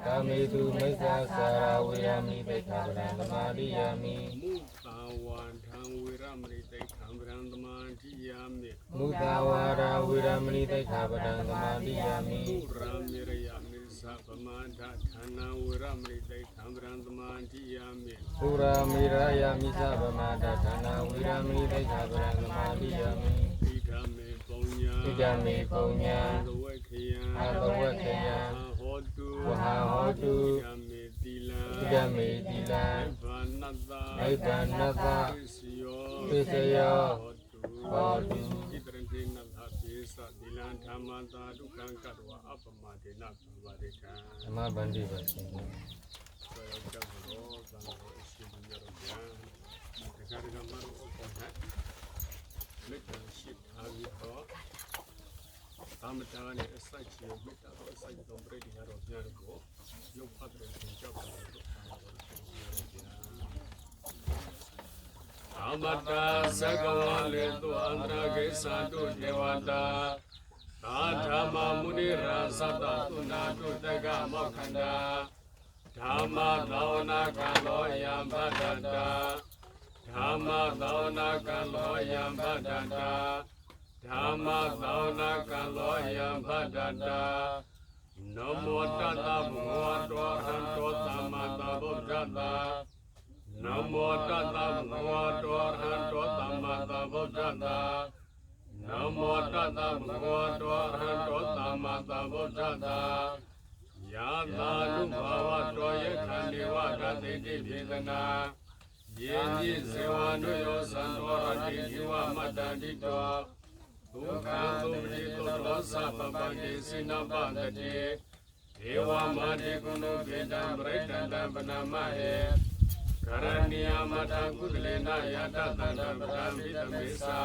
ကာမေတုမိစ္ဆာစာရာဝေရမိသိက္ခာပဒံသမာဓိယာမိမုသာဝါဒံဝေရမဏိသိက္ခာပဒံသမာဓိယာမိမုသာဝါဒဝေရမဏိသိက္ခာပဒံသမာဓိယာမိရာမေရယမိသဗမာဒဌာနဝေရမဏိသိက္ခာပဒံသမာဓိယာမိသုရာမေရယမိသဗမာဒဌာနဝေရမဏိသိက္ခာပဒံသမာဓိယာမိဣဒာမေပုံညာဣဒာမေပုံညာသဝေခယံသဝေခယံဟောတုဝဟာဟောတုဣဒာမေတိလံဣဒာမေတိလံနိဗ္ဗာနတ္တနိဗ္ဗာနတ္တပစ္စယောဟောတုဣတရံတေနသပိသတိလံဓမ္မတာဒုက္ခံကတ္တဝအပမဒေနသဗ္ဗဒေကံဓမ္မဗန္တိပါရှင်သောကြောင့်သောသံဃာရှိပြီရောဗျာတရားဓမ္မတို့အပေါ်၌မေတ္တာရှိထားပြီးတော့သမတာနဲ့အစိုက်ချေမေတ္တာတော်အစိုက်တော်ပြည့်တရားတော်များကိုရုပ်ဖတ်တဲ့သင်ကြောက်ပါလို့အမတာသကဝလေတုအန္တရာကိသတုဒေဝတာသာဓမ္မမုနိရာသတ္တသုနာတုတကမောခန္တာဓမ္မသာဝနာကံလောယံဗဒ္ဒတာဓမ္မသာဝနာကံလောယံဗဒ္ဒတာဓမ္မသာဝနာကံလောယံဗဒ္ဒတာနမောတတ္တဘဂဝတောဟံတောသမ္မာသမ္ဗုဒ္ဓတ္တနမောတတ္တဘဂဝတောဟံတောသမ္မာသမ္ဗုဒ္ဓတ္တနမောတတ္တဘဂဝတောဟံတောသမ္မာသမ္ဗုဒ္ဓတ္တယာသာနုဘာဝတောယခန္ဒီဝရတိတိပြေသနာယေတိဇေဝနုယောသံတော်ရတိဒီဝမတ္တတိတောဒုက္ခသုပတိသောလောသပပတိစိနပတတိဒေဝမာတိကုဏုကေတံပရိတန္တပနမဟေကရဏီယမထကုသလေနယတတန္တပဒံမိတမေသာ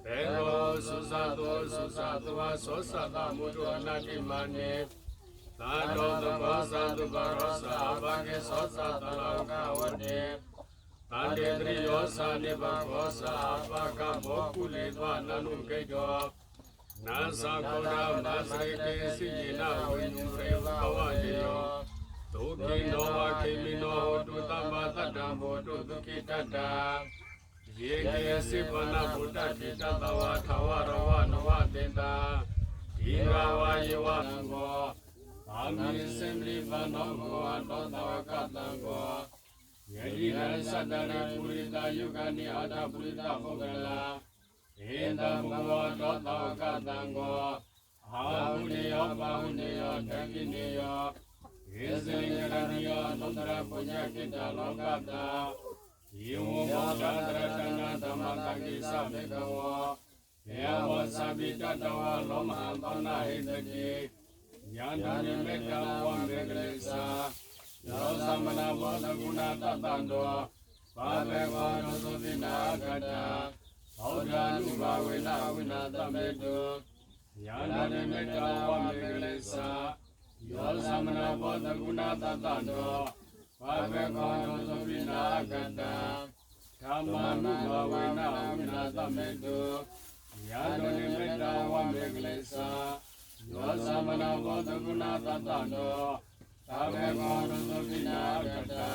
ဘေကောသုသတောသုသတောသောသတမုဒ္ဒောနာတိမနိသာတောသဘောသတုပရောသာဘာကေသောသတလောကဝတိတန္တေတရိယောသာနိဘခောသာဘာကဘောကုလေသောနနုကိတောနာသကောဒမသရိတေစိယေနဝိညုရေဘဝယေယောဒုခိနောဝခေမိနောဟောတုတမ္မာတတ္တံဘောတုဒုခိတတ္တယေကေစိပနဗုဒ္ဓတိတတဝါထဝရဝနဝတေတာဒီရဝါယေဝံကောအာမိစေမရိပနောဘောတောတဝကတံကောယတိရသတ္တရိပုရိတယုဂနိအာတပုရိတပုဂ္ဂလာဧတံဘဂဝတောတဝကတံကောအာဟုနေယောဘာဟုနေယောဓမ္မိနေယောယေဇေယရဏိယောသုတ္တရပုညကိတလောကတာယေဝမောသာတရတနာဓမ္မတကိသမေကဝောယေဝသဗ္ဗိတတဝလောမဟံသောနာဟိတတိညာတနိမေတ္တာဝမေကလေသာယောသမနာဘောဓဂုဏတတံတောဘာဘေကောသုတိနာကတာဘောဓာနုဘာဝေနဝိနာတမေတုညာတနိမေတ္တာဝမေကလေသာယောသမနာဘောဓဂုဏတတံတောဘာဘေကောသုတိနာကတာဓမ္မာနုဘာဝေနဝိနာတမေတုညာတနိမေတ္တာဝမေကလေသာယောသမနာဘောဓဂုဏတတံတောသာဝေကောသုတိနာကတာ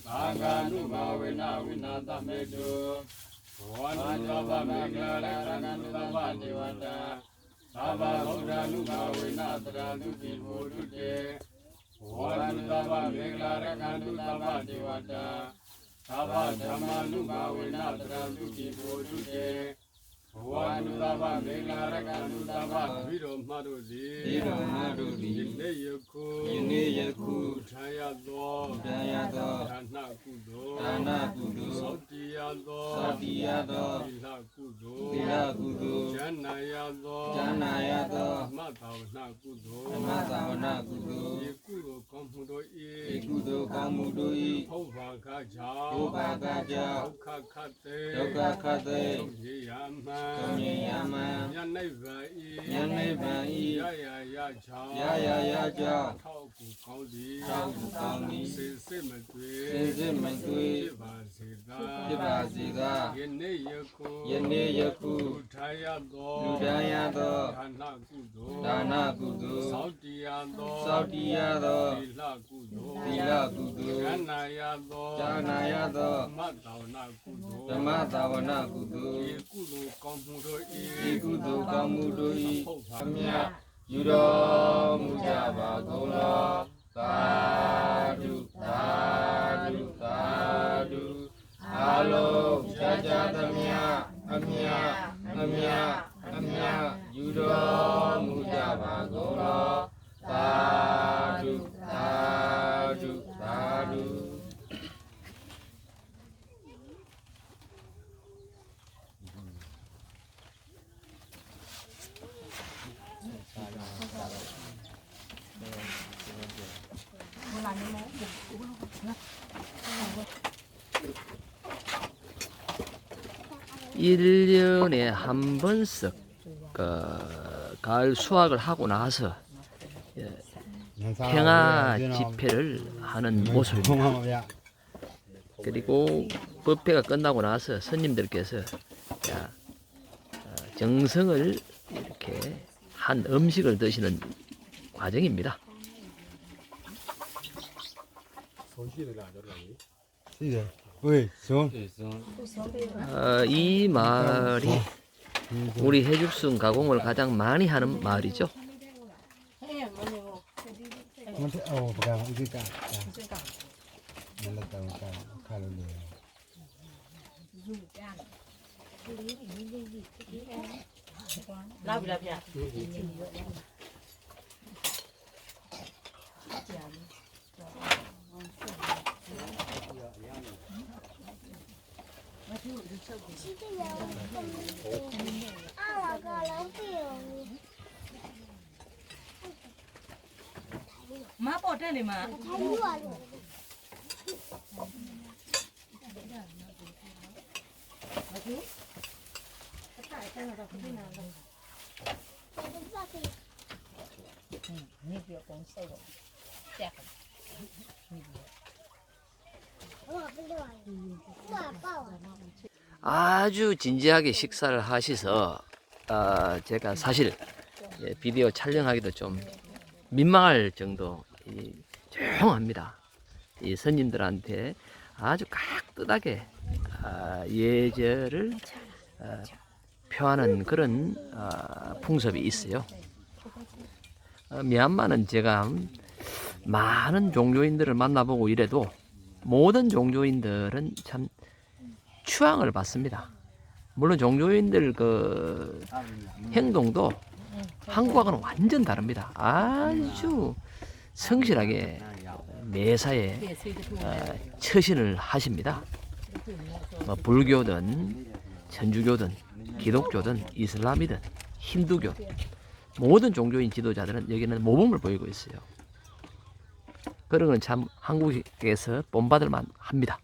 ဘာဂာနုဘာဝေနဝိနာတမေတုဘောနုသဗ္ဗမေကလရဏနုသဗ္ဗဒေဝတာသဗ္ဗဗုဒ္ဓနုဘာဝေနတရာတုတိဘုဒ္ဓတေဘောနုသဗ္ဗမေကလရဏနုသဗ္ဗဒေဝတာသဗ္ဗဓမ္မနုဘာဝေနတရာတုတိဘုဒ္ဓတေဘောနုသဗ္ဗမေကလရဏနုသဗ္ဗဝိရောမတို့သည်ယနေ့ယခုထာယသောဒါနကုသိုလ်သောတိယသောသီလကုသိုလ်ဉာဏယသောမသာဝနာကုသိုလ်ဤကုသိုလ်ကောင်းမှုတို့၏ဘုဗ္ဗကကြောင့်ဒုက္ခခတ်တေရေယမဉာဏ်နိဗ္ဗာန်၏ရကြောင့်ထောက်ကူကောင်းသည်စေမတွေ့ဖြစ်ပါစေသာယနေ့ယ ယခု လူထားရသော လူတိုင်းရသော ဒါနကုသိုလ် ဒါနကုသိုလ် စောင့်တည်ရသော စောင့်တည်ရသော သီလကုသိုလ် သီလကုသိုလ် ဉာဏ်နာရသော ဉာဏ်နာရသော ဓမ္မသာဝနာကုသိုလ် ဓမ္မသာဝနာကုသိုလ် ဒီကုသိုလ်ကောင်းမှုတို့ ဤကုသိုလ်ကောင်းမှုတို့၏အမြတ်ယူတော်မူကြပါကုန်လောသာဓုသာဓုသာဓုအလုံးကြာကြာသမျှအမြတ်အမြတ်အမြတ်ယူတော်မူကြပါကုန်လောသာဓုသာဓုသာဓု(1년에) 한 번씩 가을 수확을 하고 나서 평화 집회를 하는 모습입니다. 그리고 법회가 끝나고 나서 스님들께서 정성을 이렇게 한 음식을 드시는 과정입니다. 이 마을이 우리 해죽순 가공을 가장 많이 하는 마을이죠. má bỏ trên này mà 아주 진지하게 식사를 하셔서 제가 사실 비디오 촬영하기도 좀 민망할 정도 조용합니다. 이 스님들한테 아주 깍듯하게 예절을 표하는 그런 풍습이 있어요. 미얀마는 제가 많은 종교인들을 만나보고 이래도 모든 종교인들은 참 추앙을 받습니다. 물론 종교인들 그 행동도 한국하고는 완전 다릅니다. 아주 성실하게 매사에 처신을 하십니다. 뭐 불교든 천주교든 기독교든 이슬람이든 힌두교 모든 종교인 지도자들은 여기는 모범을 보이고 있어요. 그런 건 참 한국에서 본받을 만합니다.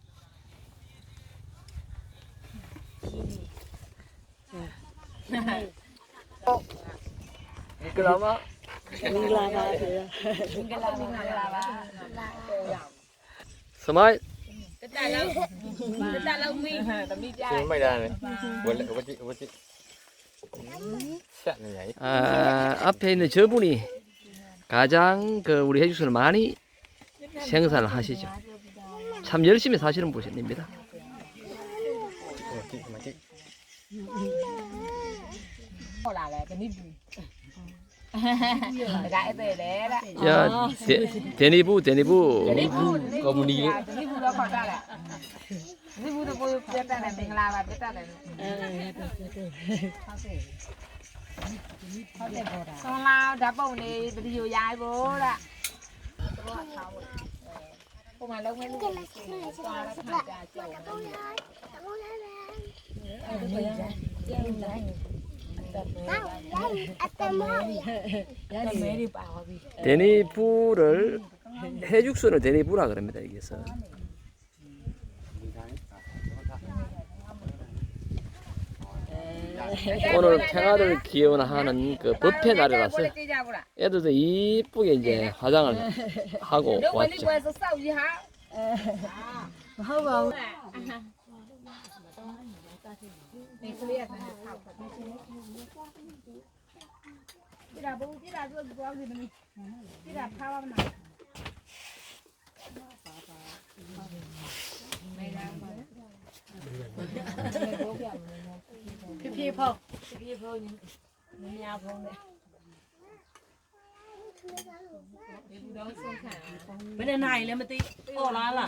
Miklama. Smile. 앞에 있는 저분이 가장 우리 해죽순을 많이 생산을 하시죠. 참 열심히 사시는 분입니다. 야, 데니부. 거문이. 데니부를 해죽순을 데니부라 그럽니다. 여기서. 오늘 평화를 기원하는 그 법회 날이라서 애들도 이쁘게 이제 화장을 하고 왔죠. นี่เขาเรียกนะข้าวผัดที่เราบูที่เราด้วยตัวคือมันที่เราข้าวมันไม่ได้พี่พ่อพี่พ่อยังยาวพงเลย ไม่ได้ไหนเลยมาตีโอ้ร้านล่ะ